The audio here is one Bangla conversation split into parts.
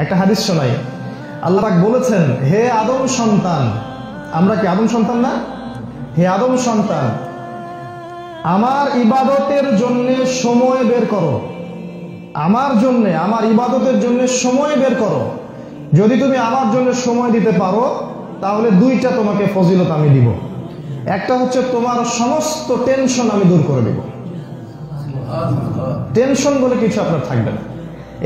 একটা হাদিস শোনাই। আল্লাহ পাক বলেছেন, হে আদম সন্তান, আমরা কি আদম সন্তান না? হে আদম সন্তান, আমার ইবাদতের জন্য সময় বের করো, আমার জন্য, আমার ইবাদতের জন্য সময় বের করো। যদি তুমি আমার জন্য সময় দিতে পারো তাহলে দুইটা তোমাকে ফজিলত আমি দিব। একটা হচ্ছে তোমার সমস্ত টেনশন আমি দূর করে দিব, টেনশন বলে কিছু আপনার থাকবে না,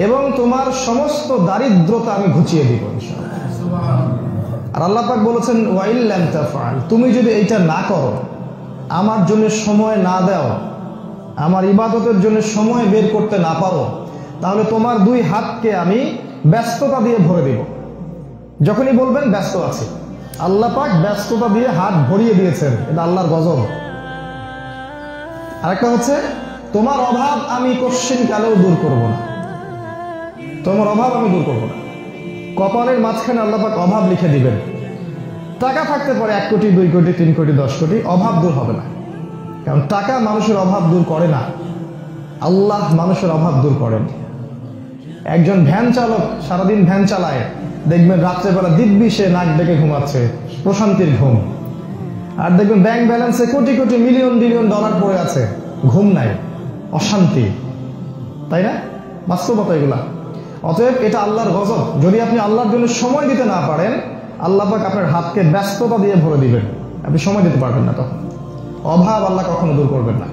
এবং তোমার সমস্ত দারিদ্রতা আমি ঘুচিয়ে দিব ইনশাআল্লাহ। আর আল্লাহ পাক বলেছেন, ওয়াইল লাম তাফআল, তুমি যদি এইটা না করো, আমার জন্য সময় না দাও, আমার ইবাদতের জন্য সময় বের করতে না পারো, তাহলে তোমার দুই হাতকে আমি ব্যস্ততা দিয়ে ভরে দেব। যখনই বলবেন ব্যস্ত আছি, আল্লাহ পাক ব্যস্ততা দিয়ে হাত ভরিয়ে দিয়েছেন, এটা আল্লাহর গজব। আরেকটা হচ্ছে, তোমার অভাব আমি কোশ্চিন কালেও দূর করব না, তোমার অভাব আমি দূর করব না। কপালের মাঝখানে আল্লাহ পাক অভাব লিখে দিবেন। টাকা থাকতে পারে 1 কোটি, 2 কোটি, 3 কোটি, 10 কোটি, অভাব দূর হবে না। কারণ টাকা মানুষের অভাব দূর করে না, আল্লাহ মানুষের অভাব দূর করেন। একজন ভ্যান চালক সারাদিন ভ্যান চালায়, দেখবেন রাত্রেবেলা দিব্যি সে নাক ডেকে ঘুমাচ্ছে, প্রশান্তির ঘুম। আর দেখবেন ব্যাংক ব্যালেন্সে crore crore, million billion dollar পড়ে আছে, ঘুম নাই, অশান্তি। তাই না? বাস্তবতা এগুলা। অতএব এটা আল্লাহর গজব। যদি আপনি আল্লাহর জন্য সময় দিতে না পারেন, আল্লাহ পাক আপনার হাতকে ব্যস্ততা দিয়ে ভরে দিবেন, আপনি সময় দিতে পারবেন না, তখন অভাব আল্লাহ কখনো দূর করবেন না।